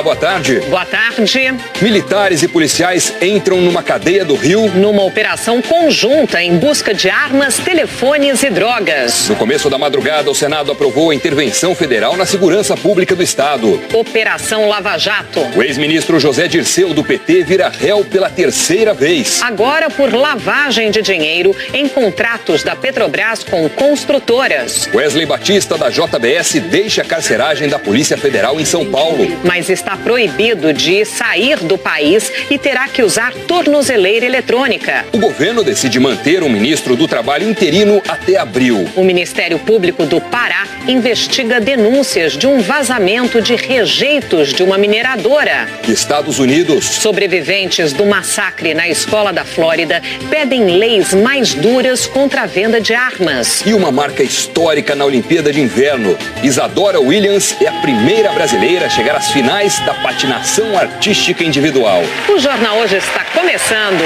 Olá, boa tarde. Boa tarde. Militares e policiais entram numa cadeia do Rio. Numa operação conjunta em busca de armas, telefones e drogas. No começo da madrugada, o Senado aprovou a intervenção federal na segurança pública do Estado. Operação Lava Jato. O ex-ministro José Dirceu, do PT, vira réu pela terceira vez. Agora por lavagem de dinheiro em contratos da Petrobras com construtoras. Wesley Batista, da JBS, deixa a carceragem da Polícia Federal em São Paulo. Mas está proibido de sair do país e terá que usar tornozeleira eletrônica. O governo decide manter um ministro do Trabalho interino até abril. O Ministério Público do Pará investiga denúncias de um vazamento de rejeitos de uma mineradora. Estados Unidos. Sobreviventes do massacre na escola da Flórida pedem leis mais duras contra a venda de armas. E uma marca histórica na Olimpíada de Inverno. Isadora Williams é a primeira brasileira a chegar às finais da patinação artística individual. O Jornal Hoje está começando.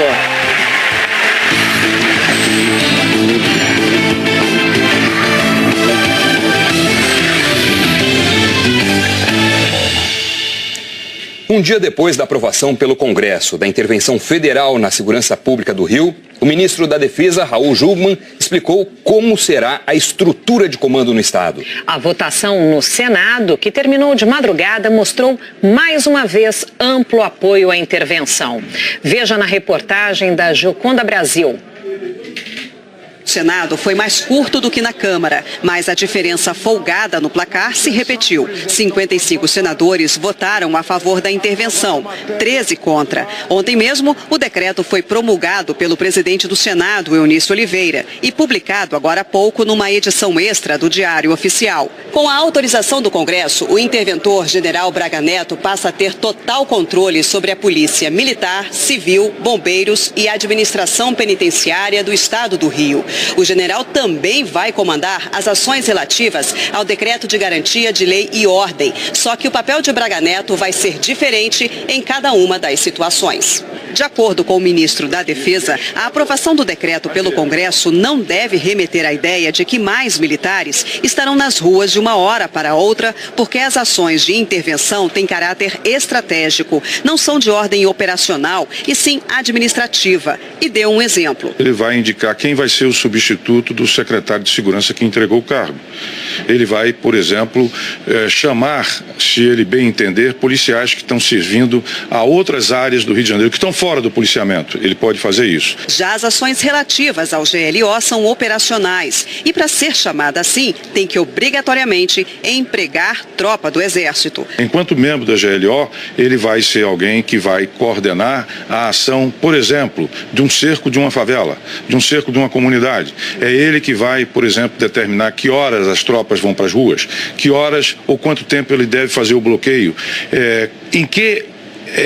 Um dia depois da aprovação pelo Congresso da intervenção federal na segurança pública do Rio, o ministro da Defesa, Raul Jungmann, explicou como será a estrutura de comando no Estado. A votação no Senado, que terminou de madrugada, mostrou mais uma vez amplo apoio à intervenção. Veja na reportagem da Gioconda Brasil. O Senado foi mais curto do que na Câmara, mas a diferença folgada no placar se repetiu. 55 senadores votaram a favor da intervenção, 13 contra. Ontem mesmo, o decreto foi promulgado pelo presidente do Senado, Eunício Oliveira, e publicado agora há pouco numa edição extra do Diário Oficial. Com a autorização do Congresso, o interventor general Braga Neto passa a ter total controle sobre a Polícia Militar, Civil, Bombeiros e Administração Penitenciária do Estado do Rio. O general também vai comandar as ações relativas ao decreto de garantia de lei e ordem, só que o papel de Braga Neto vai ser diferente em cada uma das situações. De acordo com o ministro da Defesa, a aprovação do decreto pelo Congresso não deve remeter à ideia de que mais militares estarão nas ruas de uma hora para outra, porque as ações de intervenção têm caráter estratégico, não são de ordem operacional e sim administrativa. E deu um exemplo. Ele vai indicar quem vai ser o substituto do secretário de Segurança que entregou o cargo. Ele vai, por exemplo, chamar, se ele bem entender, policiais que estão servindo a outras áreas do Rio de Janeiro, que estão fora do policiamento. Ele pode fazer isso. Já as ações relativas ao GLO são operacionais e, para ser chamada assim, tem que obrigatoriamente empregar tropa do Exército. Enquanto membro da GLO, ele vai ser alguém que vai coordenar a ação, por exemplo, de um cerco de uma favela, de um cerco de uma comunidade. É ele que vai, por exemplo, determinar que horas as tropas vão para as ruas, que horas ou quanto tempo ele deve fazer o bloqueio, em que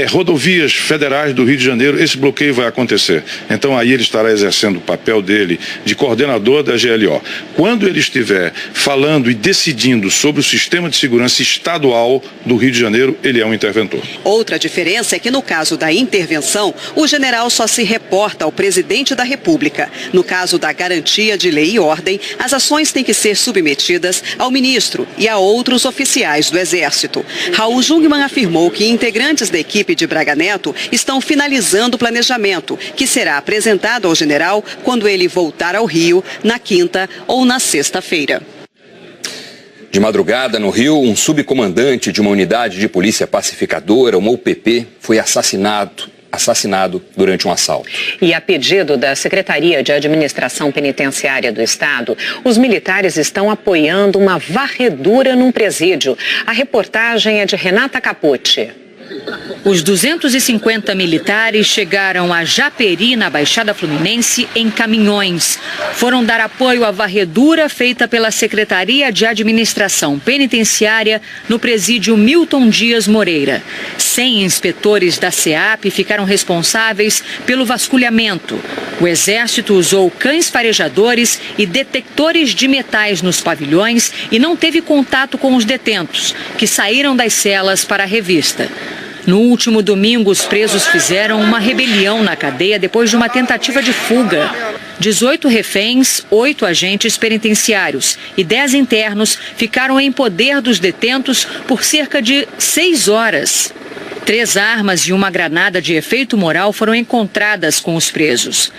rodovias federais do Rio de Janeiro esse bloqueio vai acontecer. Então aí ele estará exercendo o papel dele de coordenador da GLO. Quando ele estiver falando e decidindo sobre o sistema de segurança estadual do Rio de Janeiro, ele é um interventor. Outra diferença é que no caso da intervenção, o general só se reporta ao presidente da República. No caso da garantia de lei e ordem, as ações têm que ser submetidas ao ministro e a outros oficiais do Exército. Raul Jungmann afirmou que integrantes da equipe de Braga Neto estão finalizando o planejamento, que será apresentado ao general quando ele voltar ao Rio na quinta ou na sexta-feira. De madrugada, no Rio, um subcomandante de uma unidade de polícia pacificadora, uma UPP, foi assassinado durante um assalto. E a pedido da Secretaria de Administração Penitenciária do Estado, os militares estão apoiando uma varredura num presídio. A reportagem é de Renata Capucci. Os 250 militares chegaram a Japeri, na Baixada Fluminense, em caminhões. Foram dar apoio à varredura feita pela Secretaria de Administração Penitenciária no presídio Milton Dias Moreira. 100 inspetores da SEAP ficaram responsáveis pelo vasculhamento. O Exército usou cães farejadores e detectores de metais nos pavilhões e não teve contato com os detentos, que saíram das celas para a revista. No último domingo, os presos fizeram uma rebelião na cadeia depois de uma tentativa de fuga. 18 reféns, 8 agentes penitenciários e 10 internos ficaram em poder dos detentos por cerca de 6 horas. 3 armas e uma granada de efeito moral foram encontradas com os presos.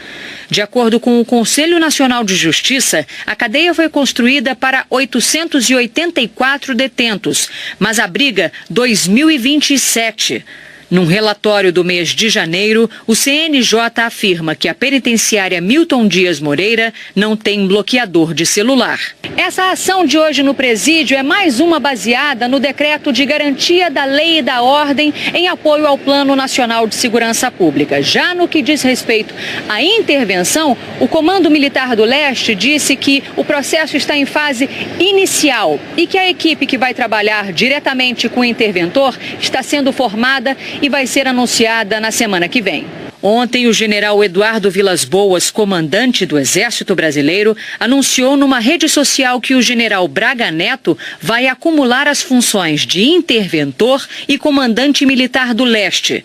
De acordo com o Conselho Nacional de Justiça, a cadeia foi construída para 884 detentos, mas abriga 2.027. Num relatório do mês de janeiro, o CNJ afirma que a penitenciária Milton Dias Moreira não tem bloqueador de celular. Essa ação de hoje no presídio é mais uma baseada no decreto de garantia da lei e da ordem em apoio ao Plano Nacional de Segurança Pública. Já no que diz respeito à intervenção, o Comando Militar do Leste disse que o processo está em fase inicial e que a equipe que vai trabalhar diretamente com o interventor está sendo formada e vai ser anunciada na semana que vem. Ontem, o general Eduardo Vilas Boas, comandante do Exército Brasileiro, anunciou numa rede social que o general Braga Neto vai acumular as funções de interventor e comandante militar do Leste.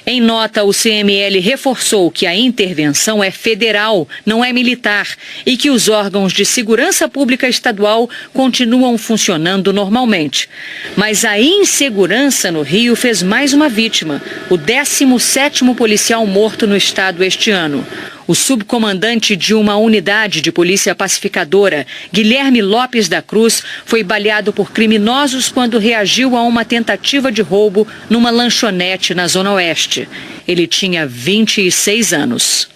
Em nota, o CML reforçou que a intervenção é federal, não é militar, e que os órgãos de segurança pública estadual continuam funcionando normalmente. Mas a insegurança no Rio fez mais uma vítima, o 17º policial morto no estado este ano. O subcomandante de uma unidade de polícia pacificadora, Guilherme Lopes da Cruz, foi baleado por criminosos quando reagiu a uma tentativa de roubo numa lanchonete na Zona Oeste. Ele tinha 26 anos.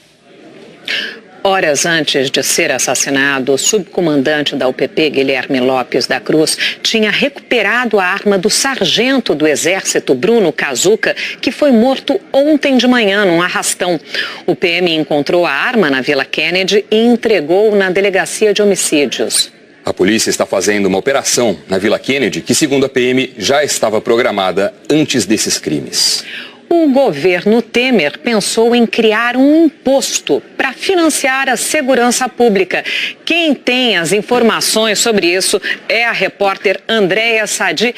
Horas antes de ser assassinado, o subcomandante da UPP, Guilherme Lopes da Cruz, tinha recuperado a arma do sargento do Exército, Bruno Kazuca, que foi morto ontem de manhã num arrastão. O PM encontrou a arma na Vila Kennedy e entregou na Delegacia de Homicídios. A polícia está fazendo uma operação na Vila Kennedy que, segundo a PM, já estava programada antes desses crimes. O governo Temer pensou em criar um imposto para financiar a segurança pública. Quem tem as informações sobre isso é a repórter Andréia Sadi.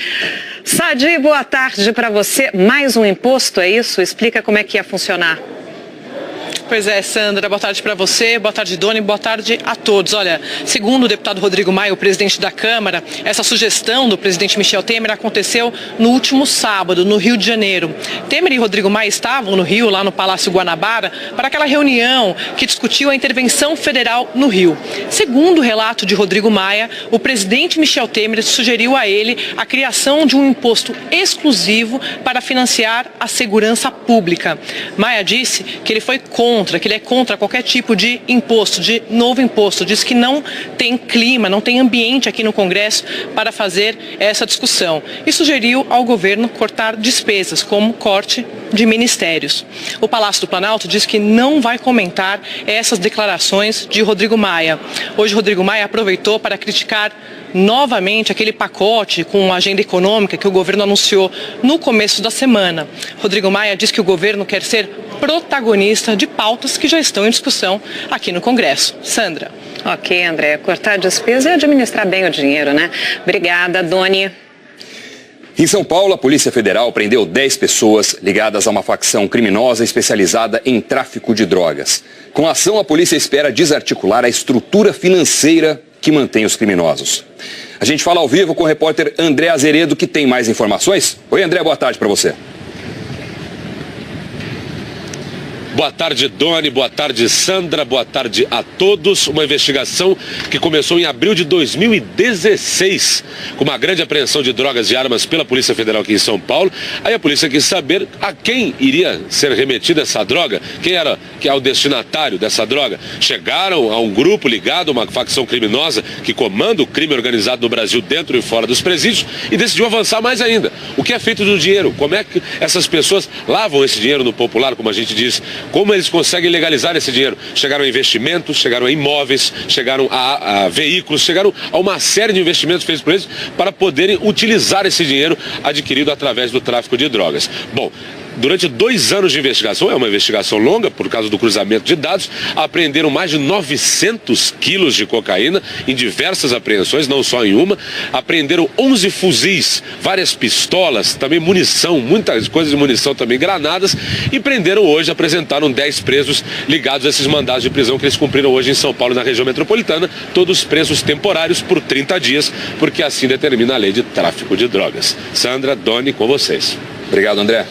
Sadi, boa tarde para você. Mais um imposto, é isso? Explica como é que ia funcionar. Pois é, Sandra, boa tarde para você, boa tarde, Doni, boa tarde a todos. Olha, segundo o deputado Rodrigo Maia, o presidente da Câmara, essa sugestão do presidente Michel Temer aconteceu no último sábado, no Rio de Janeiro. Temer e Rodrigo Maia estavam no Rio, lá no Palácio Guanabara, para aquela reunião que discutiu a intervenção federal no Rio. Segundo o relato de Rodrigo Maia, o presidente Michel Temer sugeriu a ele a criação de um imposto exclusivo para financiar a segurança pública. Maia disse que ele foi que ele é contra qualquer tipo de imposto, de novo imposto. Diz que não tem clima, não tem ambiente aqui no Congresso para fazer essa discussão. E sugeriu ao governo cortar despesas, como corte de ministérios. O Palácio do Planalto diz que não vai comentar essas declarações de Rodrigo Maia. Hoje, Rodrigo Maia aproveitou para criticar novamente aquele pacote com a agenda econômica que o governo anunciou no começo da semana. Rodrigo Maia diz que o governo quer ser protagonista de pautas que já estão em discussão aqui no Congresso. Sandra. Ok, André. Cortar despesa e administrar bem o dinheiro, né? Obrigada, Doni. Em São Paulo, a Polícia Federal prendeu 10 pessoas ligadas a uma facção criminosa especializada em tráfico de drogas. Com a ação, a polícia espera desarticular a estrutura financeira que mantém os criminosos. A gente fala ao vivo com o repórter André Azeredo, que tem mais informações. Oi, André, boa tarde para você. Boa tarde, Doni. Boa tarde, Sandra. Boa tarde a todos. Uma investigação que começou em abril de 2016, com uma grande apreensão de drogas e armas pela Polícia Federal aqui em São Paulo. Aí a polícia quis saber a quem iria ser remetida essa droga, quem era o destinatário dessa droga. Chegaram a um grupo ligado a uma facção criminosa que comanda o crime organizado no Brasil, dentro e fora dos presídios, e decidiu avançar mais ainda. O que é feito do dinheiro? Como é que essas pessoas lavam esse dinheiro no popular, como a gente diz? Como eles conseguem legalizar esse dinheiro? Chegaram a investimentos, chegaram a imóveis, chegaram a veículos, chegaram a uma série de investimentos feitos por eles para poderem utilizar esse dinheiro adquirido através do tráfico de drogas. Bom, Durante 2 anos de investigação, é uma investigação longa por causa do cruzamento de dados, apreenderam mais de 900 quilos de cocaína em diversas apreensões, não só em uma. Apreenderam 11 fuzis, várias pistolas, também munição, muitas coisas de munição também, granadas. E prenderam hoje, apresentaram 10 presos ligados a esses mandados de prisão que eles cumpriram hoje em São Paulo, na região metropolitana. Todos presos temporários por 30 dias, porque assim determina a lei de tráfico de drogas. Sandra, Doni, com vocês. Obrigado, André.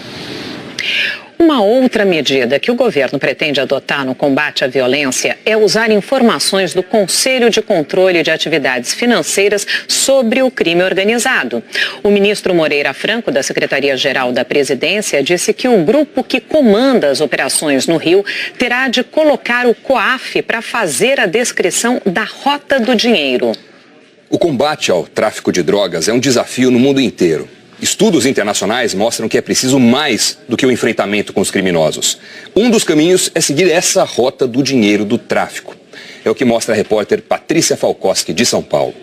Uma outra medida que o governo pretende adotar no combate à violência é usar informações do Conselho de Controle de Atividades Financeiras sobre o crime organizado. O ministro Moreira Franco, da Secretaria-Geral da Presidência, disse que o grupo que comanda as operações no Rio terá de colocar o COAF para fazer a descrição da rota do dinheiro. O combate ao tráfico de drogas é um desafio no mundo inteiro. Estudos internacionais mostram que é preciso mais do que o enfrentamento com os criminosos. Um dos caminhos é seguir essa rota do dinheiro do tráfico. É o que mostra a repórter Patrícia Falkowski, de São Paulo.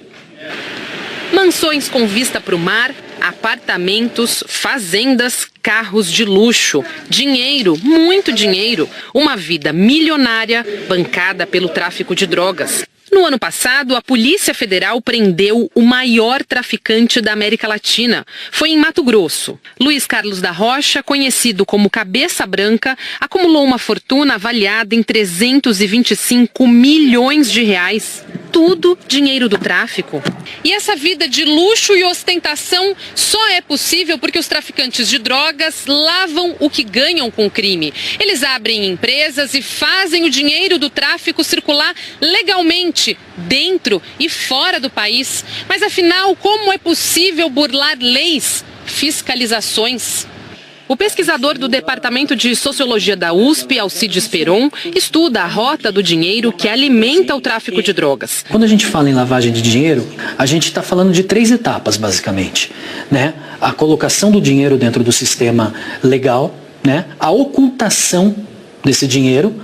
Mansões com vista para o mar, apartamentos, fazendas, carros de luxo, dinheiro, muito dinheiro, uma vida milionária bancada pelo tráfico de drogas. No ano passado, a Polícia Federal prendeu o maior traficante da América Latina. Foi em Mato Grosso. Luiz Carlos da Rocha, conhecido como Cabeça Branca, acumulou uma fortuna avaliada em 325 milhões de reais. Tudo dinheiro do tráfico. E essa vida de luxo e ostentação só é possível porque os traficantes de drogas lavam o que ganham com o crime. Eles abrem empresas e fazem o dinheiro do tráfico circular legalmente, dentro e fora do país. Mas afinal, como é possível burlar leis, fiscalizações? O pesquisador do Departamento de Sociologia da USP, Alcides Peron, estuda a rota do dinheiro que alimenta o tráfico de drogas. Quando a gente fala em lavagem de dinheiro, a gente está falando de 3 etapas, basicamente, né? A colocação do dinheiro dentro do sistema legal, né? A ocultação desse dinheiro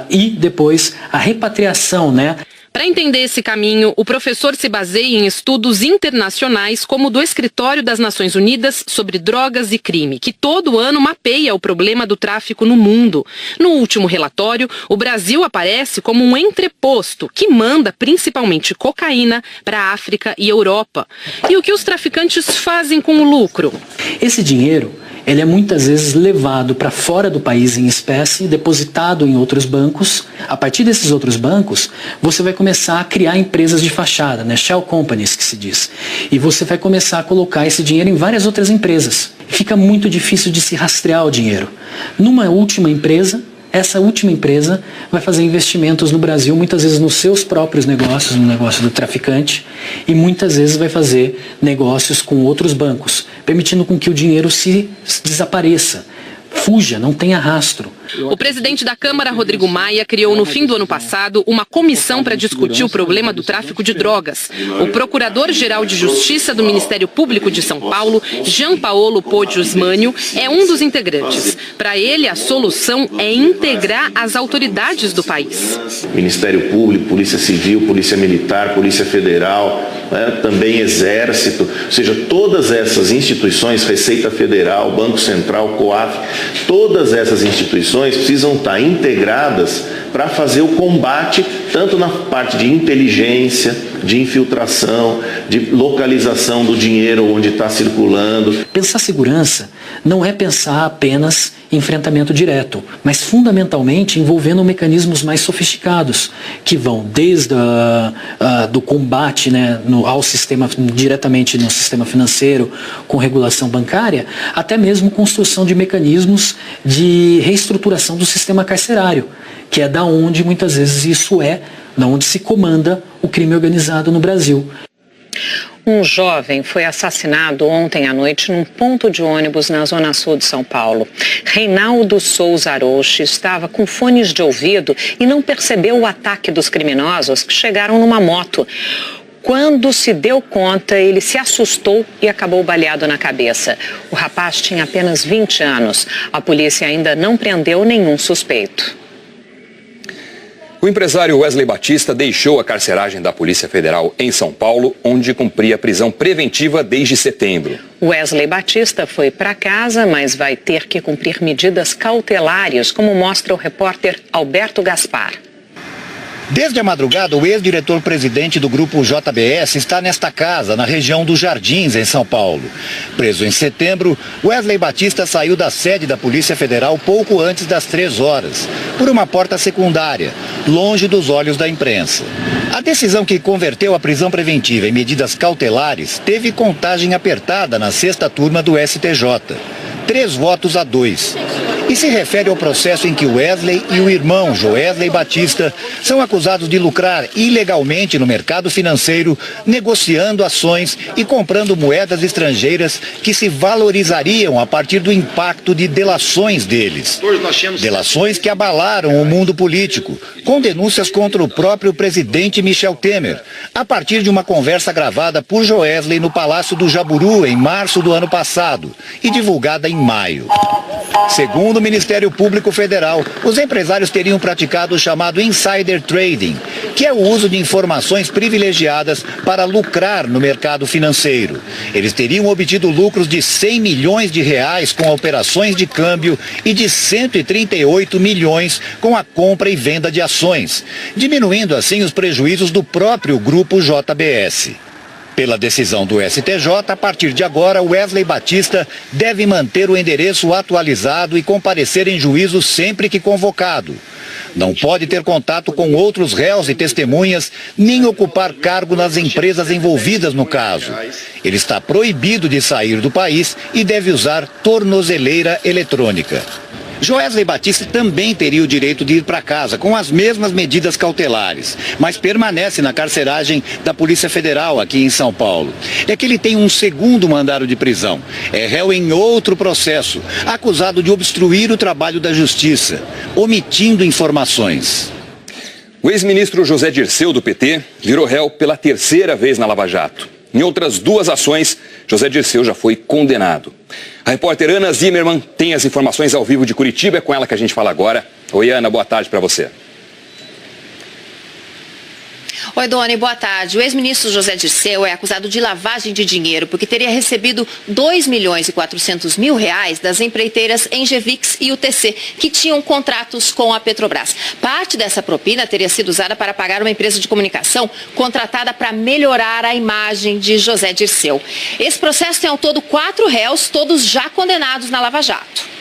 e depois a repatriação, né? Para entender esse caminho, o professor se baseia em estudos internacionais, como o do Escritório das Nações Unidas sobre Drogas e Crime, que todo ano mapeia o problema do tráfico no mundo. No último relatório, o Brasil aparece como um entreposto que manda principalmente cocaína para a África e Europa. E o que os traficantes fazem com o lucro? Esse dinheiro, ele é muitas vezes levado para fora do país em espécie, depositado em outros bancos. A partir desses outros bancos, você vai começar a criar empresas de fachada, né? Shell companies, que se diz. E você vai começar a colocar esse dinheiro em várias outras empresas. Fica muito difícil de se rastrear o dinheiro. Numa última empresa, essa última empresa vai fazer investimentos no Brasil, muitas vezes nos seus próprios negócios, no negócio do traficante, e muitas vezes vai fazer negócios com outros bancos, permitindo com que o dinheiro se desapareça, fuja, não tenha rastro. O presidente da Câmara, Rodrigo Maia, criou no fim do ano passado uma comissão para discutir o problema do tráfico de drogas. O procurador-geral de Justiça do Ministério Público de São Paulo, Jean Paolo Poggiusmanio, é um dos integrantes. Para ele, a solução é integrar as autoridades do país. Ministério Público, Polícia Civil, Polícia Militar, Polícia Federal, também Exército, ou seja, todas essas instituições, Receita Federal, Banco Central, COAF, todas essas instituições precisam estar integradas para fazer o combate, tanto na parte de inteligência, de infiltração, de localização do dinheiro onde está circulando. Pensar segurança não é pensar apenas em enfrentamento direto, mas fundamentalmente envolvendo mecanismos mais sofisticados, que vão desde do combate, né, ao sistema, diretamente no sistema financeiro, com regulação bancária, até mesmo construção de mecanismos de reestruturação do sistema carcerário, que é da onde muitas vezes isso da onde se comanda o crime organizado no Brasil. Um jovem foi assassinado ontem à noite num ponto de ônibus na zona sul de São Paulo. Reinaldo Souza Arouche estava com fones de ouvido e não percebeu o ataque dos criminosos que chegaram numa moto. Quando se deu conta, ele se assustou e acabou baleado na cabeça. O rapaz tinha apenas 20 anos. A polícia ainda não prendeu nenhum suspeito. O O empresário Wesley Batista deixou a carceragem da Polícia Federal em São Paulo, onde cumpria prisão preventiva desde setembro. Wesley Batista foi para casa, mas vai ter que cumprir medidas cautelares, como mostra o repórter Alberto Gaspar. Desde a madrugada, o ex-diretor-presidente do grupo JBS está nesta casa, na região dos Jardins, em São Paulo. Preso em setembro, Wesley Batista saiu da sede da Polícia Federal pouco antes das 3 horas, por uma porta secundária, longe dos olhos da imprensa. A decisão que converteu a prisão preventiva em medidas cautelares teve contagem apertada na 6ª turma do STJ. 3 votos a 2. E se refere ao processo em que Wesley e o irmão Joesley Batista são acusados de lucrar ilegalmente no mercado financeiro, negociando ações e comprando moedas estrangeiras que se valorizariam a partir do impacto de delações deles. Delações que abalaram o mundo político, com denúncias contra o próprio presidente Michel Temer, a partir de uma conversa gravada por Joesley no Palácio do Jaburu em março do ano passado e divulgada em maio. Segundo o Ministério Público Federal, os empresários teriam praticado o chamado insider trading, que é o uso de informações privilegiadas para lucrar no mercado financeiro. Eles teriam obtido lucros de 100 milhões de reais com operações de câmbio e de 138 milhões com a compra e venda de ações, diminuindo assim os prejuízos do próprio grupo JBS. Pela decisão do STJ, a partir de agora, Wesley Batista deve manter o endereço atualizado e comparecer em juízo sempre que convocado. Não pode ter contato com outros réus e testemunhas, nem ocupar cargo nas empresas envolvidas no caso. Ele está proibido de sair do país e deve usar tornozeleira eletrônica. Joesley Batista também teria o direito de ir para casa com as mesmas medidas cautelares, mas permanece na carceragem da Polícia Federal aqui em São Paulo. É que ele tem um segundo mandado de prisão. É réu em outro processo, acusado de obstruir o trabalho da Justiça, omitindo informações. O ex-ministro José Dirceu, do PT, virou réu pela 3ª vez na Lava Jato. Em outras 2 ações, José Dirceu já foi condenado. A repórter Ana Zimmermann tem as informações ao vivo de Curitiba, é com ela que a gente fala agora. Oi, Ana, boa tarde para você. Oi, Doni, boa tarde. O ex-ministro José Dirceu é acusado de lavagem de dinheiro porque teria recebido 2.400.000 reais das empreiteiras Engevix e UTC, que tinham contratos com a Petrobras. Parte dessa propina teria sido usada para pagar uma empresa de comunicação contratada para melhorar a imagem de José Dirceu. Esse processo tem ao todo 4 réus, todos já condenados na Lava Jato.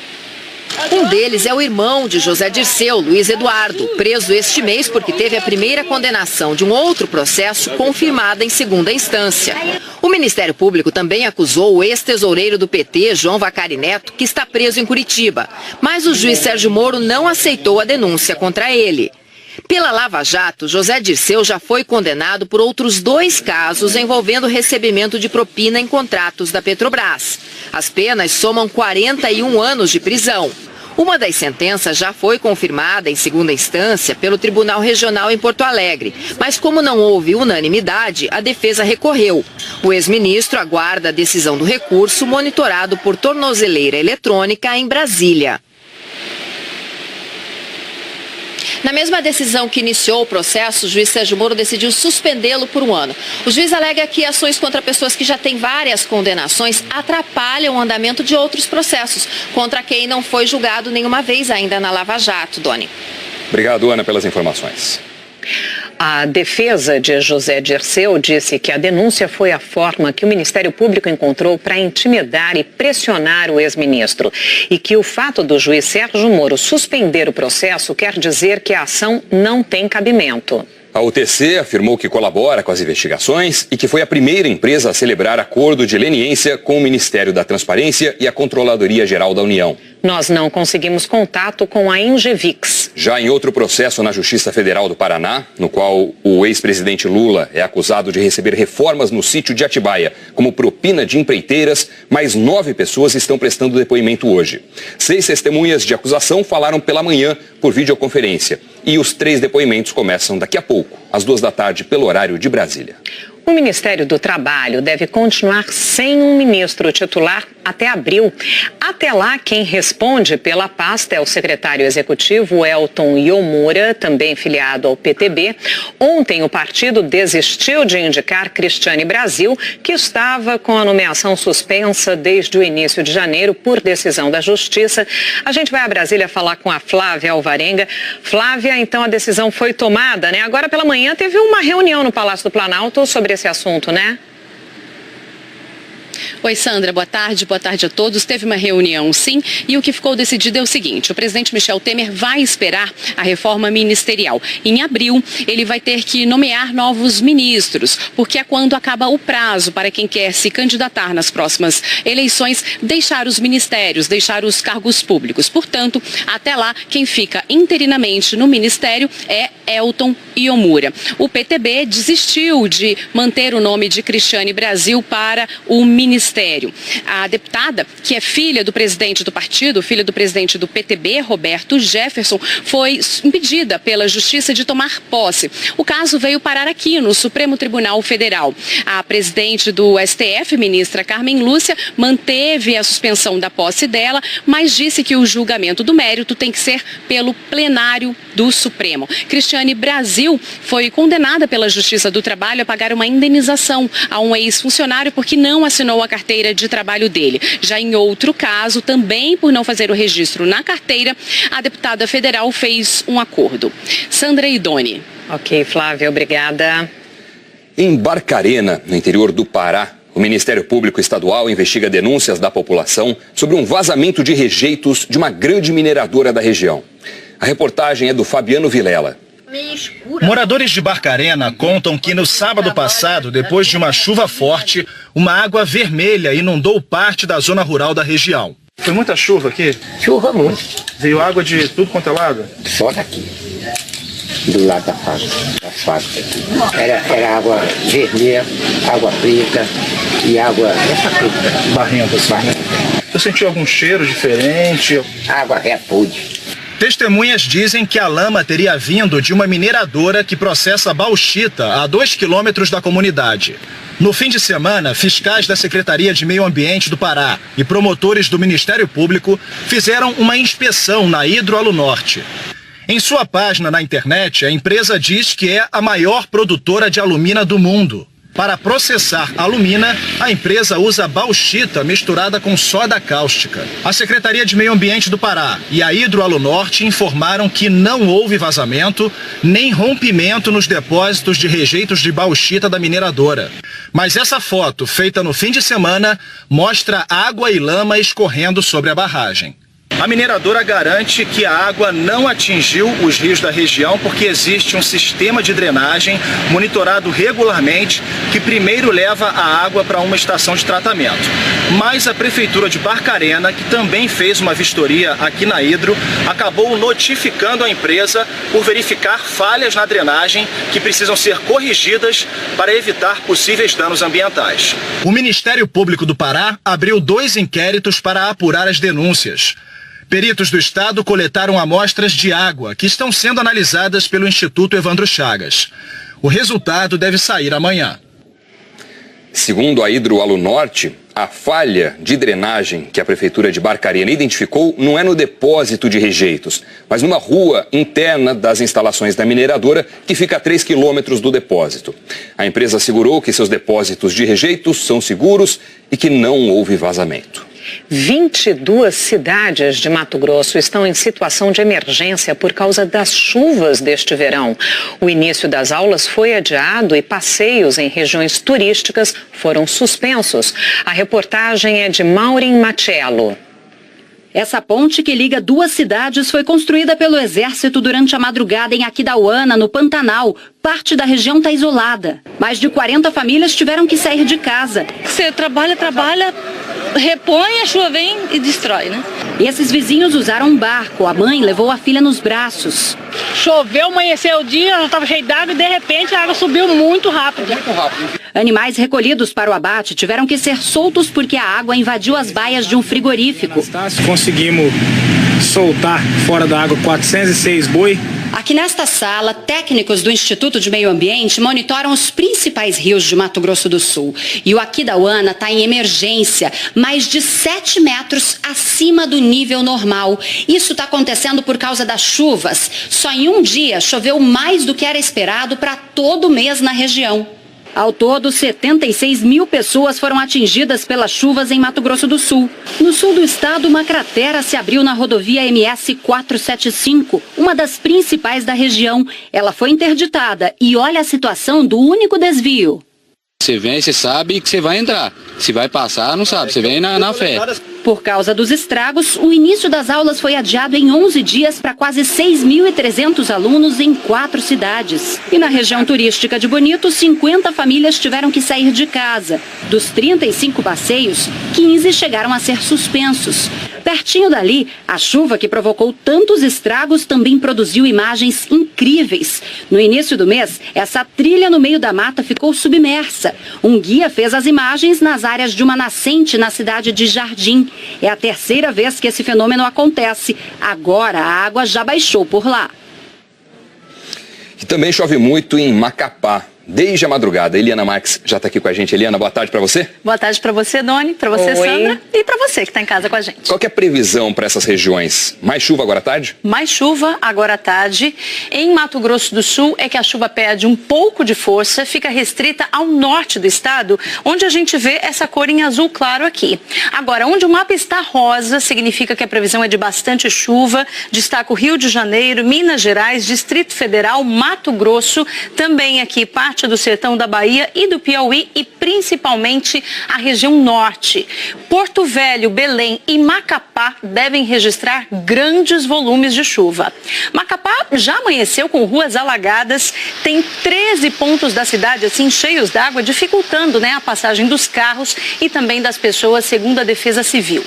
Um deles é o irmão de José Dirceu, Luiz Eduardo, preso este mês porque teve a primeira condenação de um outro processo confirmada em 2ª instância. O Ministério Público também acusou o ex-tesoureiro do PT, João Vacari Neto, que está preso em Curitiba. Mas o juiz Sérgio Moro não aceitou a denúncia contra ele. Pela Lava Jato, José Dirceu já foi condenado por outros 2 casos envolvendo recebimento de propina em contratos da Petrobras. As penas somam 41 anos de prisão. Uma das sentenças já foi confirmada em 2ª instância pelo Tribunal Regional em Porto Alegre, mas como não houve unanimidade, a defesa recorreu. O ex-ministro aguarda a decisão do recurso, monitorado por tornozeleira eletrônica em Brasília. Na mesma decisão que iniciou o processo, o juiz Sérgio Moro decidiu suspendê-lo por 1 ano. O juiz alega que ações contra pessoas que já têm várias condenações atrapalham o andamento de outros processos, contra quem não foi julgado nenhuma vez ainda na Lava Jato, Doni. Obrigado, Ana, pelas informações. A defesa de José Dirceu disse que a denúncia foi a forma que o Ministério Público encontrou para intimidar e pressionar o ex-ministro e que o fato do juiz Sérgio Moro suspender o processo quer dizer que a ação não tem cabimento. A UTC afirmou que colabora com as investigações e que foi a primeira empresa a celebrar acordo de leniência com o Ministério da Transparência e a Controladoria Geral da União. Nós não conseguimos contato com a Engevix. Já em outro processo na Justiça Federal do Paraná, no qual o ex-presidente Lula é acusado de receber reformas no sítio de Atibaia como propina de empreiteiras, mais 9 pessoas estão prestando depoimento hoje. 6 testemunhas de acusação falaram pela manhã por videoconferência e os 3 depoimentos começam daqui a pouco, às 14h, pelo horário de Brasília. O Ministério do Trabalho deve continuar sem um ministro titular até abril. Até lá, quem responde pela pasta é o secretário executivo Elton Iomura, também filiado ao PTB. Ontem, o partido desistiu de indicar Cristiane Brasil, que estava com a nomeação suspensa desde o início de janeiro por decisão da Justiça. A gente vai a Brasília falar com a Flávia Alvarenga. Flávia, então a decisão foi tomada, né? Agora pela manhã teve uma reunião no Palácio do Planalto sobre esse assunto, né? Oi, Sandra, boa tarde a todos. Teve uma reunião, sim, e o que ficou decidido é o seguinte: o presidente Michel Temer vai esperar a reforma ministerial. Em abril, ele vai ter que nomear novos ministros, porque é quando acaba o prazo para quem quer se candidatar nas próximas eleições, deixar os ministérios, deixar os cargos públicos. Portanto, até lá, quem fica interinamente no ministério é Elton Iomura. O PTB desistiu de manter o nome de Cristiane Brasil para o ministério. A deputada, que é filha do presidente do partido, filha do presidente do PTB, Roberto Jefferson, foi impedida pela Justiça de tomar posse. O caso veio parar aqui no Supremo Tribunal Federal. A presidente do STF, ministra Carmen Lúcia, manteve a suspensão da posse dela, mas disse que o julgamento do mérito tem que ser pelo plenário do Supremo. Cristiane Brasil foi condenada pela Justiça do Trabalho a pagar uma indenização a um ex-funcionário porque não assinou a carteira de trabalho dele. Já em outro caso, também por não fazer o registro na carteira, a deputada federal fez um acordo. Sandra e Doni. Ok, Flávia, obrigada. Em Barcarena, no interior do Pará, o Ministério Público Estadual investiga denúncias da população sobre um vazamento de rejeitos de uma grande mineradora da região. A reportagem é do Fabiano Vilela. Moradores de Barcarena contam que no sábado passado, depois de uma chuva forte, uma água vermelha inundou parte da zona rural da região. Foi muita chuva aqui? Chuva muito. Veio água de tudo quanto é lado? Só daqui, do lado da fábrica, das fábricas aqui. Era água vermelha, água preta e água essa preta. Barrenta. Você sentiu algum cheiro diferente? Água repúdio. Testemunhas dizem que a lama teria vindo de uma mineradora que processa bauxita a 2 quilômetros da comunidade. No fim de semana, fiscais da Secretaria de Meio Ambiente do Pará e promotores do Ministério Público fizeram uma inspeção na Hidroalunorte. Em sua página na internet, a empresa diz que é a maior produtora de alumina do mundo. Para processar alumina, a empresa usa bauxita misturada com soda cáustica. A Secretaria de Meio Ambiente do Pará e a Hidroalunorte informaram que não houve vazamento nem rompimento nos depósitos de rejeitos de bauxita da mineradora. Mas essa foto, feita no fim de semana, mostra água e lama escorrendo sobre a barragem. A mineradora garante que a água não atingiu os rios da região porque existe um sistema de drenagem monitorado regularmente que primeiro leva a água para uma estação de tratamento. Mas a Prefeitura de Barcarena, que também fez uma vistoria aqui na Hidro, acabou notificando a empresa por verificar falhas na drenagem que precisam ser corrigidas para evitar possíveis danos ambientais. O Ministério Público do Pará abriu 2 inquéritos para apurar as denúncias. Peritos do Estado coletaram amostras de água que estão sendo analisadas pelo Instituto Evandro Chagas. O resultado deve sair amanhã. Segundo a Hidroalunorte, a falha de drenagem que a Prefeitura de Barcarena identificou não é no depósito de rejeitos, mas numa rua interna das instalações da mineradora que fica a 3 quilômetros do depósito. A empresa assegurou que seus depósitos de rejeitos são seguros e que não houve vazamento. 22 cidades de Mato Grosso estão em situação de emergência por causa das chuvas deste verão. O início das aulas foi adiado e passeios em regiões turísticas foram suspensos. A reportagem é de Maureen Machello. Essa ponte que liga 2 cidades foi construída pelo Exército durante a madrugada em Aquidauana, no Pantanal. Parte da região está isolada. Mais de 40 famílias tiveram que sair de casa. Você trabalha, repõe, a chuva vem e destrói, né? Esses vizinhos usaram um barco. A mãe levou a filha nos braços. Choveu, amanheceu o dia, ela estava cheia d'água e de repente a água subiu muito rápido. Animais recolhidos para o abate tiveram que ser soltos porque a água invadiu as baias de um frigorífico. Conseguimos soltar fora da água 406 boi. Aqui nesta sala, técnicos do Instituto de Meio Ambiente monitoram os principais rios de Mato Grosso do Sul. E o Aquidauana está em emergência, mais de 7 metros acima do nível normal. Isso está acontecendo por causa das chuvas. Só em um dia choveu mais do que era esperado para todo mês na região. Ao todo, 76 mil pessoas foram atingidas pelas chuvas em Mato Grosso do Sul. No sul do estado, uma cratera se abriu na rodovia MS 475, uma das principais da região. Ela foi interditada e olha a situação do único desvio. Você vem, você sabe que você vai entrar. Se vai passar, não sabe. Você vem na fé. Por causa dos estragos, o início das aulas foi adiado em 11 dias para quase 6.300 alunos em 4 cidades. E na região turística de Bonito, 50 famílias tiveram que sair de casa. Dos 35 passeios, 15 chegaram a ser suspensos. Pertinho dali, a chuva que provocou tantos estragos também produziu imagens incríveis. No início do mês, essa trilha no meio da mata ficou submersa. Um guia fez as imagens nas áreas de uma nascente na cidade de Jardim. É a terceira vez que esse fenômeno acontece. Agora a água já baixou por lá. E também chove muito em Macapá. Desde a madrugada. Eliana Marques já está aqui com a gente. Eliana, boa tarde para você. Boa tarde para você, Doni, para você, Oi. Sandra, e para você que está em casa com a gente. Qual que é a previsão para essas regiões? Mais chuva agora à tarde? Mais chuva agora à tarde. Em Mato Grosso do Sul é que a chuva perde um pouco de força, fica restrita ao norte do estado, onde a gente vê essa cor em azul claro aqui. Agora, onde o mapa está rosa, significa que a previsão é de bastante chuva. Destaca o Rio de Janeiro, Minas Gerais, Distrito Federal, Mato Grosso, também aqui parte do sertão da Bahia e do Piauí e principalmente a região norte. Porto Velho, Belém e Macapá devem registrar grandes volumes de chuva. Macapá já amanheceu com ruas alagadas, tem 13 pontos da cidade assim cheios d'água, dificultando, a passagem dos carros e também das pessoas, segundo a Defesa Civil.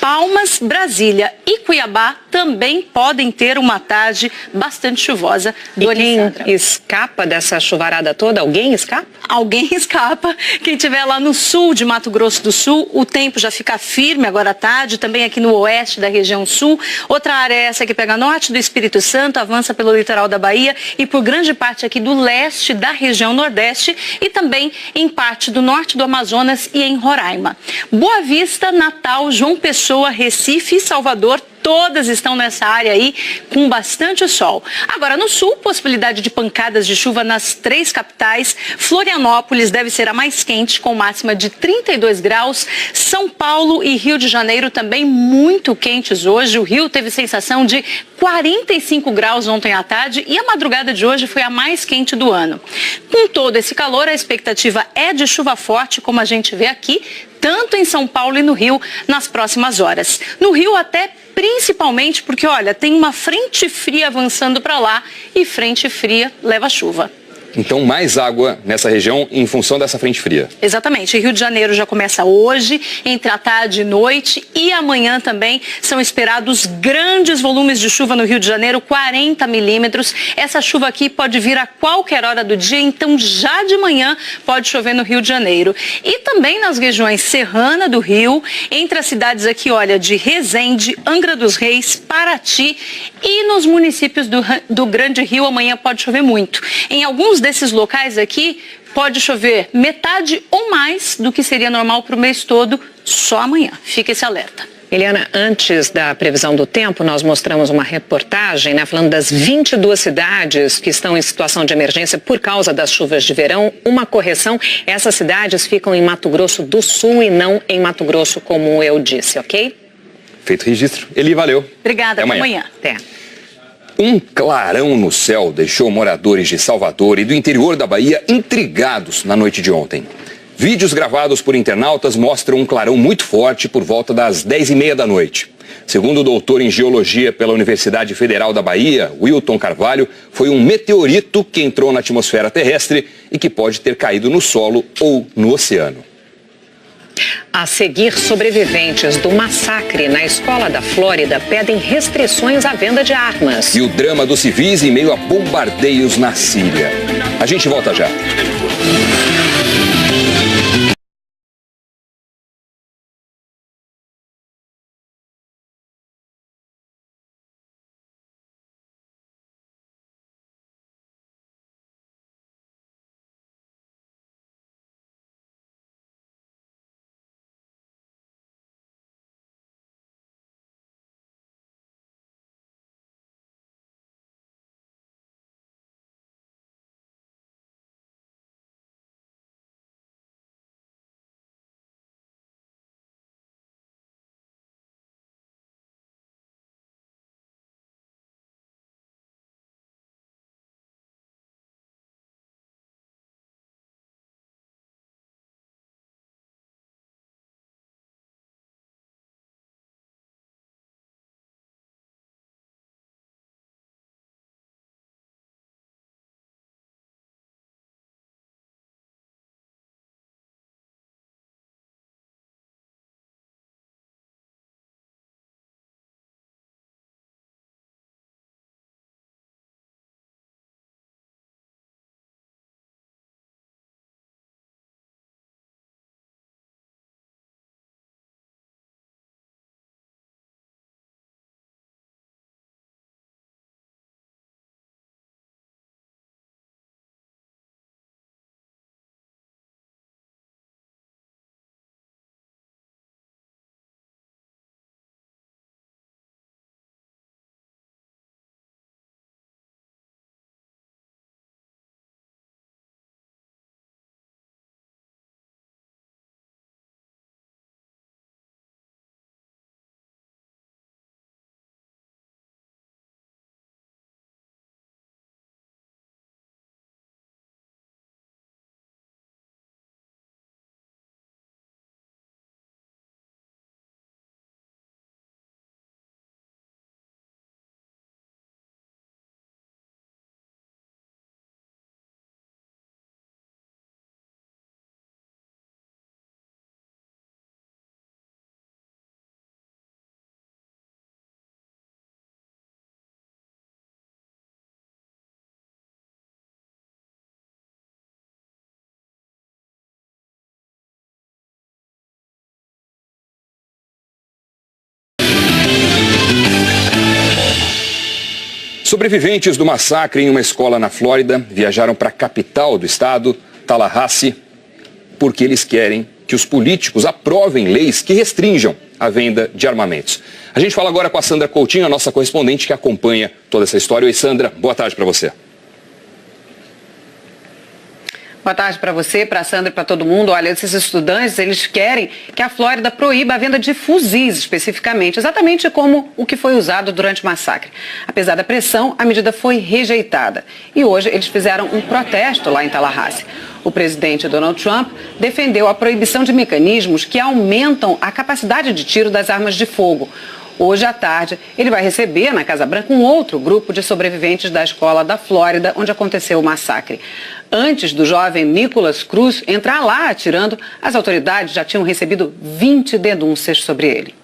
Palmas, Brasília e Cuiabá também podem ter uma tarde bastante chuvosa. E quem escapa dessa chuvarada toda? Alguém escapa? Alguém escapa. Quem estiver lá no sul de Mato Grosso do Sul, o tempo já fica firme agora à tarde, também aqui no oeste da região sul. Outra área é essa que pega norte do Espírito Santo, avança pelo litoral da Bahia e por grande parte aqui do leste da região nordeste e também em parte do norte do Amazonas e em Roraima. Boa Vista, Natal, João Pessoa, Recife e Salvador, todas estão nessa área aí com bastante sol. Agora, no sul, possibilidade de pancadas de chuva nas 3 capitais. Florianópolis deve ser a mais quente, com máxima de 32 graus. São Paulo e Rio de Janeiro também muito quentes hoje. O Rio teve sensação de 45 graus ontem à tarde e a madrugada de hoje foi a mais quente do ano. Com todo esse calor, a expectativa é de chuva forte, como a gente vê aqui, tanto em São Paulo e no Rio nas próximas horas. No Rio até principalmente porque, olha, tem uma frente fria avançando para lá e frente fria leva chuva. Então, mais água nessa região em função dessa frente fria. Exatamente. Rio de Janeiro já começa hoje, entre a tarde e noite, e amanhã também são esperados grandes volumes de chuva no Rio de Janeiro, 40 milímetros. Essa chuva aqui pode vir a qualquer hora do dia, então já de manhã pode chover no Rio de Janeiro. E também nas regiões serrana do Rio, entre as cidades aqui, olha, de Resende, Angra dos Reis, Paraty e nos municípios do Grande Rio, amanhã pode chover muito. Em alguns desses locais aqui, pode chover metade ou mais do que seria normal para o mês todo, só amanhã. Fica esse alerta. Eliana, antes da previsão do tempo, nós mostramos uma reportagem, falando das 22 cidades que estão em situação de emergência por causa das chuvas de verão. Uma correção, essas cidades ficam em Mato Grosso do Sul e não em Mato Grosso, como eu disse, ok? Feito o registro. Eli, valeu. Obrigada, até amanhã. Até. Um clarão no céu deixou moradores de Salvador e do interior da Bahia intrigados na noite de ontem. Vídeos gravados por internautas mostram um clarão muito forte por volta das 10h30 da noite. Segundo o doutor em geologia pela Universidade Federal da Bahia, Wilton Carvalho, foi um meteorito que entrou na atmosfera terrestre e que pode ter caído no solo ou no oceano. A seguir, sobreviventes do massacre na escola da Flórida pedem restrições à venda de armas. E o drama dos civis em meio a bombardeios na Síria. A gente volta já. Sobreviventes do massacre em uma escola na Flórida viajaram para a capital do estado, Tallahassee, porque eles querem que os políticos aprovem leis que restringam a venda de armamentos. A gente fala agora com a Sandra Coutinho, a nossa correspondente que acompanha toda essa história. Oi, Sandra, boa tarde para você. Boa tarde para você, para a Sandra e para todo mundo. Olha, esses estudantes, eles querem que a Flórida proíba a venda de fuzis, especificamente, exatamente como o que foi usado durante o massacre. Apesar da pressão, a medida foi rejeitada. E hoje eles fizeram um protesto lá em Tallahassee. O presidente Donald Trump defendeu a proibição de mecanismos que aumentam a capacidade de tiro das armas de fogo. Hoje à tarde, ele vai receber na Casa Branca um outro grupo de sobreviventes da escola da Flórida, onde aconteceu o massacre. Antes do jovem Nicholas Cruz entrar lá atirando, as autoridades já tinham recebido 20 denúncias sobre ele.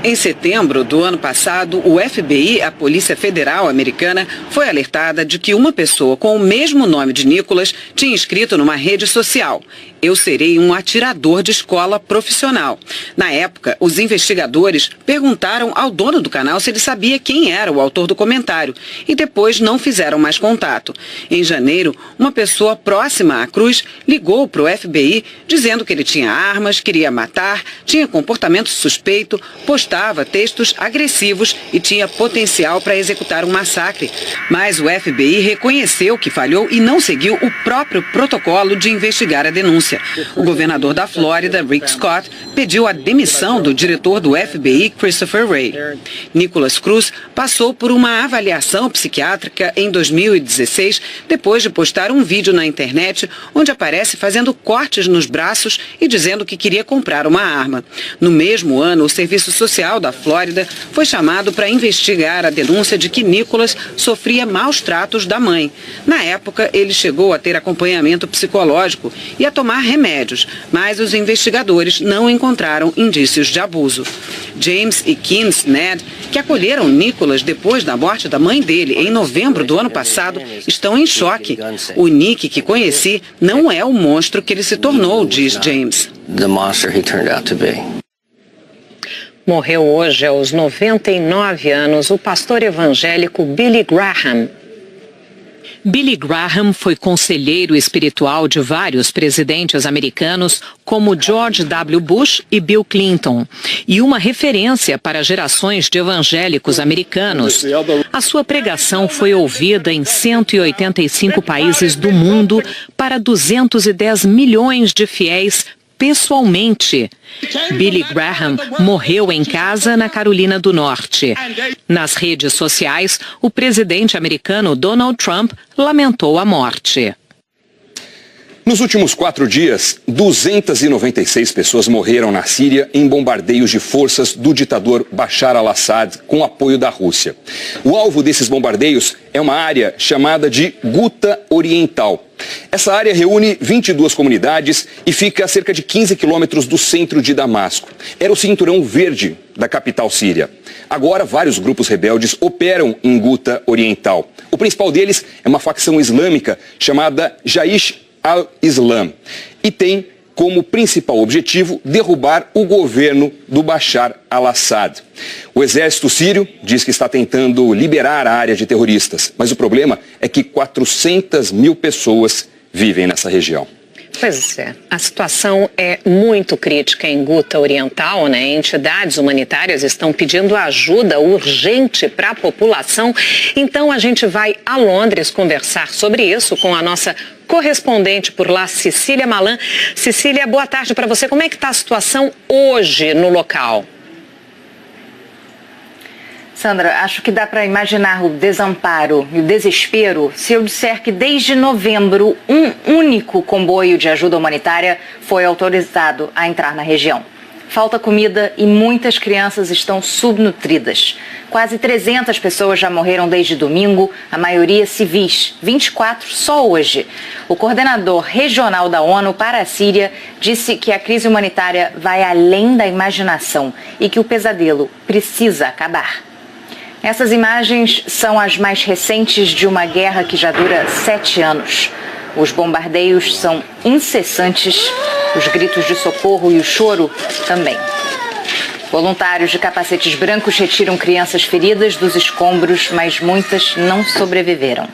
Em setembro do ano passado, o FBI, a Polícia Federal Americana, foi alertada de que uma pessoa com o mesmo nome de Nicholas tinha escrito numa rede social: "Eu serei um atirador de escola profissional". Na época, os investigadores perguntaram ao dono do canal se ele sabia quem era o autor do comentário e depois não fizeram mais contato. Em janeiro, uma pessoa próxima à Cruz ligou para o FBI dizendo que ele tinha armas, queria matar, tinha comportamento suspeito, postava textos agressivos e tinha potencial para executar um massacre. Mas o FBI reconheceu que falhou e não seguiu o próprio protocolo de investigar a denúncia. O governador da Flórida, Rick Scott, pediu a demissão do diretor do FBI, Christopher Wray. Nicholas Cruz passou por uma avaliação psiquiátrica em 2016, depois de postar um vídeo na internet onde aparece fazendo cortes nos braços e dizendo que queria comprar uma arma. No mesmo ano, o Serviço Social da Flórida foi chamado para investigar a denúncia de que Nicholas sofria maus tratos da mãe. Na época, ele chegou a ter acompanhamento psicológico e a tomar remédios, mas os investigadores não encontraram indícios de abuso. James e Kim Sned, que acolheram Nicholas depois da morte da mãe dele em novembro do ano passado, estão em choque. O Nick que conheci não é o monstro que ele se tornou, diz James. Morreu hoje, aos 99 anos, o pastor evangélico Billy Graham. Billy Graham foi conselheiro espiritual de vários presidentes americanos, como George W. Bush e Bill Clinton, e uma referência para gerações de evangélicos americanos. A sua pregação foi ouvida em 185 países do mundo para 210 milhões de fiéis pessoalmente. Billy Graham morreu em casa na Carolina do Norte. Nas redes sociais, o presidente americano Donald Trump lamentou a morte. Nos últimos 4 dias, 296 pessoas morreram na Síria em bombardeios de forças do ditador Bashar al-Assad com apoio da Rússia. O alvo desses bombardeios é uma área chamada de Guta Oriental. Essa área reúne 22 comunidades e fica a cerca de 15 quilômetros do centro de Damasco. Era o cinturão verde da capital síria. Agora, vários grupos rebeldes operam em Guta Oriental. O principal deles é uma facção islâmica chamada Jaish al-Islam e tem como principal objetivo derrubar o governo do Bashar al-Assad. O exército sírio diz que está tentando liberar a área de terroristas, mas o problema é que 400 mil pessoas vivem nessa região. Pois é, a situação é muito crítica em Guta Oriental, né? Entidades humanitárias estão pedindo ajuda urgente para a população. Então a gente vai a Londres conversar sobre isso com a nossa correspondente por lá, Cecília Malan. Cecília, boa tarde para você. Como é que está a situação hoje no local? Sandra, acho que dá para imaginar o desamparo e o desespero se eu disser que desde novembro um único comboio de ajuda humanitária foi autorizado a entrar na região. Falta comida e muitas crianças estão subnutridas. Quase 300 pessoas já morreram desde domingo, a maioria civis, 24 só hoje. O coordenador regional da ONU para a Síria disse que a crise humanitária vai além da imaginação e que o pesadelo precisa acabar. Essas imagens são as mais recentes de uma guerra que já dura 7 anos. Os bombardeios são incessantes, os gritos de socorro e o choro também. Voluntários de capacetes brancos retiram crianças feridas dos escombros, mas muitas não sobreviveram.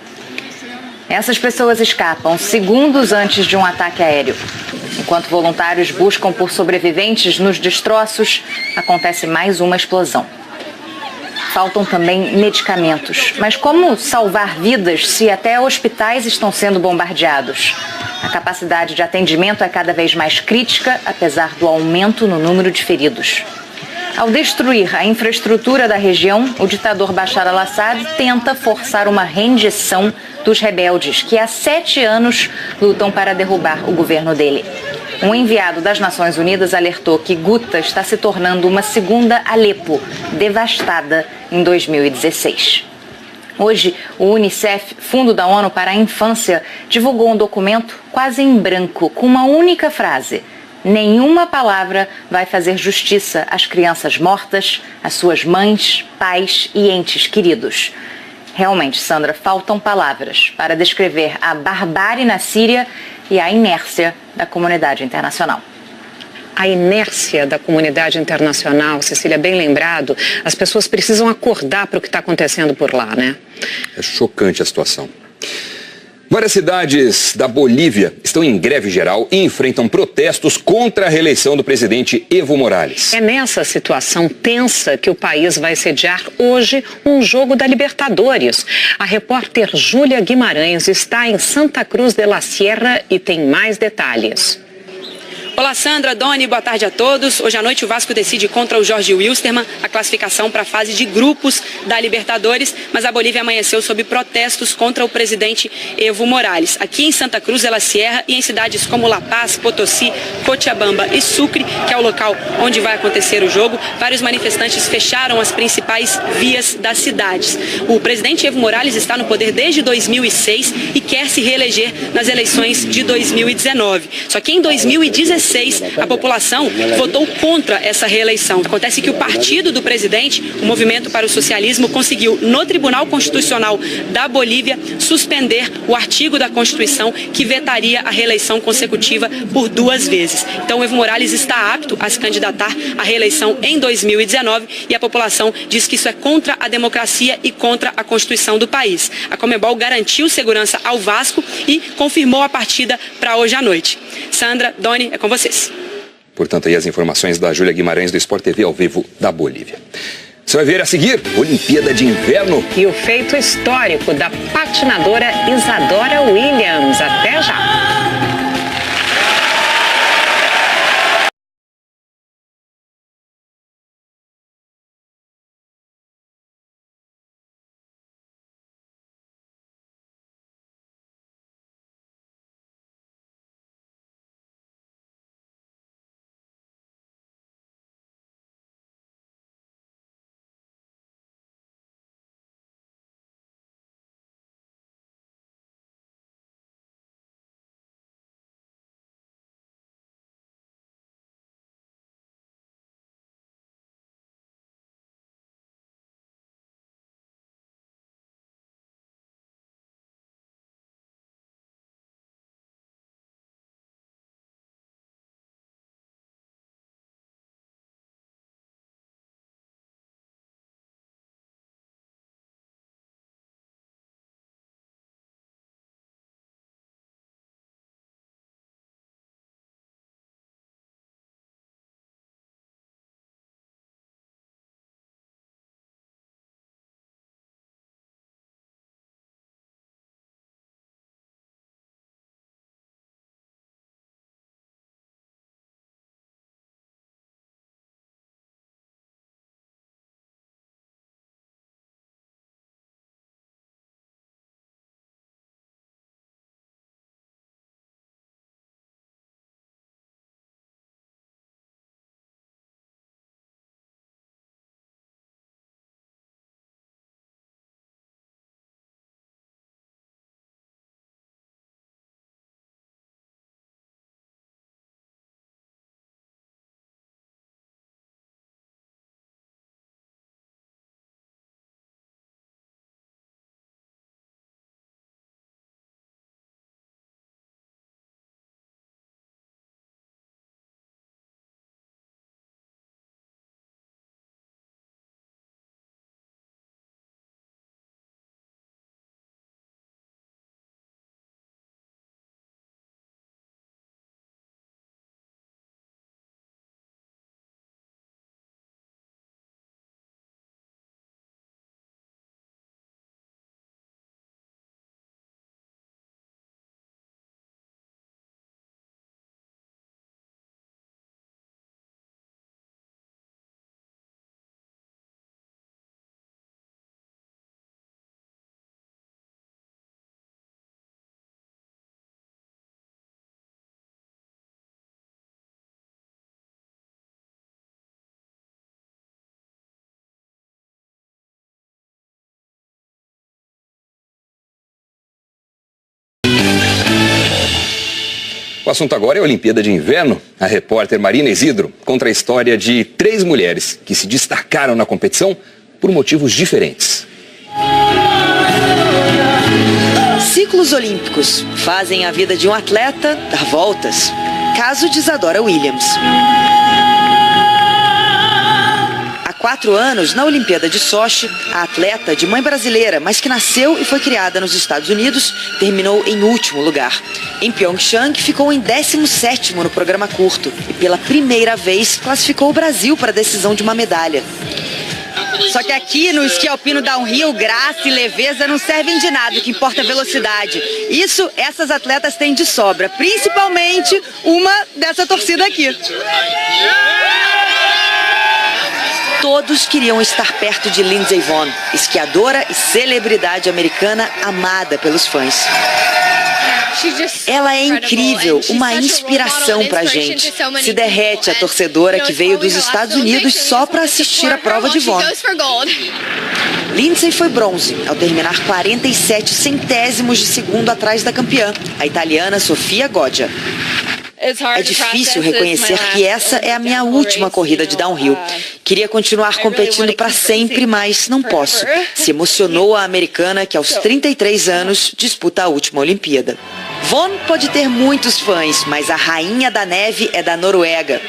Essas pessoas escapam segundos antes de um ataque aéreo. Enquanto voluntários buscam por sobreviventes nos destroços, acontece mais uma explosão. Faltam também medicamentos. Mas como salvar vidas se até hospitais estão sendo bombardeados? A capacidade de atendimento é cada vez mais crítica, apesar do aumento no número de feridos. Ao destruir a infraestrutura da região, o ditador Bashar al-Assad tenta forçar uma rendição dos rebeldes, que há 7 anos lutam para derrubar o governo dele. Um enviado das Nações Unidas alertou que Guta está se tornando uma segunda Alepo, devastada em 2016. Hoje, o Unicef, Fundo da ONU para a Infância, divulgou um documento quase em branco, com uma única frase: nenhuma palavra vai fazer justiça às crianças mortas, às suas mães, pais e entes queridos. Realmente, Sandra, faltam palavras para descrever a barbárie na Síria e a inércia da comunidade internacional. A inércia da comunidade internacional, Cecília, bem lembrado, as pessoas precisam acordar para o que está acontecendo por lá, né? É chocante a situação. Várias cidades da Bolívia estão em greve geral e enfrentam protestos contra a reeleição do presidente Evo Morales. É nessa situação tensa que o país vai sediar hoje um jogo da Libertadores. A repórter Júlia Guimarães está em Santa Cruz de la Sierra e tem mais detalhes. Olá, Sandra, Doni, boa tarde a todos. Hoje à noite o Vasco decide contra o Jorge Wilstermann a classificação para a fase de grupos da Libertadores, mas a Bolívia amanheceu sob protestos contra o presidente Evo Morales. Aqui em Santa Cruz de la Sierra e em cidades como La Paz, Potosí, Cochabamba e Sucre, que é o local onde vai acontecer o jogo, vários manifestantes fecharam as principais vias das cidades. O presidente Evo Morales está no poder desde 2006 e quer se reeleger nas eleições de 2019. Só que em 2016, a população votou contra essa reeleição. Acontece que o partido do presidente, o Movimento para o Socialismo, conseguiu, no Tribunal Constitucional da Bolívia, suspender o artigo da Constituição que vetaria a reeleição consecutiva por 2 vezes. Então, Evo Morales está apto a se candidatar à reeleição em 2019 e a população diz que isso é contra a democracia e contra a Constituição do país. A Conmebol garantiu segurança ao Vasco e confirmou a partida para hoje à noite. Sandra, Doni, é com vocês. Portanto, aí as informações da Júlia Guimarães do Sport TV ao vivo da Bolívia. Você vai ver a seguir, Olimpíada de Inverno. E o feito histórico da patinadora Isadora Williams. Até já! O assunto agora é a Olimpíada de Inverno. A repórter Marina Isidro conta a história de 3 mulheres que se destacaram na competição por motivos diferentes. Ciclos olímpicos fazem a vida de um atleta dar voltas. Caso de Isadora Williams. Há 4 anos, na Olimpíada de Sochi, a atleta de mãe brasileira, mas que nasceu e foi criada nos Estados Unidos, terminou em último lugar. Em Pyeongchang, ficou em 17º no programa curto e pela primeira vez classificou o Brasil para a decisão de uma medalha. Só que aqui no esqui alpino downhill, graça e leveza não servem de nada, o que importa é velocidade. Isso essas atletas têm de sobra, principalmente uma dessa torcida aqui. Todos queriam estar perto de Lindsey Vonn, esquiadora e celebridade americana amada pelos fãs. Ela é incrível, uma inspiração pra gente. Se derrete a torcedora que veio dos Estados Unidos só para assistir a prova de Vonn. Lindsey foi bronze, ao terminar 47 centésimos de segundo atrás da campeã, a italiana Sofia Goggia. É difícil reconhecer que essa é a minha última corrida de downhill. Queria continuar competindo para sempre, mas não posso. Se emocionou a americana que aos 33 anos disputa a última Olimpíada. Vonn pode ter muitos fãs, mas a rainha da neve é da Noruega.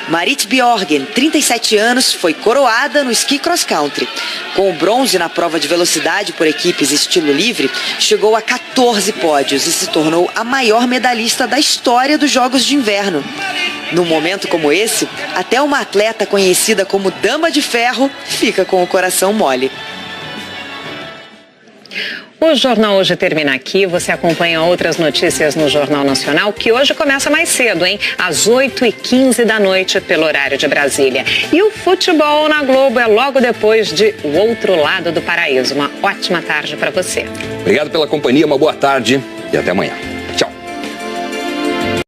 Marit Bjørgen, 37 anos, foi coroada no esqui cross-country. Com o bronze na prova de velocidade por equipes estilo livre, chegou a 14 pódios e se tornou a maior medalhista da história dos Jogos de Inverno. Num momento como esse, até uma atleta conhecida como Dama de Ferro fica com o coração mole. O Jornal Hoje termina aqui. Você acompanha outras notícias no Jornal Nacional, que hoje começa mais cedo, hein? Às 8h15 da noite, pelo horário de Brasília. E o futebol na Globo é logo depois de O Outro Lado do Paraíso. Uma ótima tarde para você. Obrigado pela companhia, uma boa tarde e até amanhã.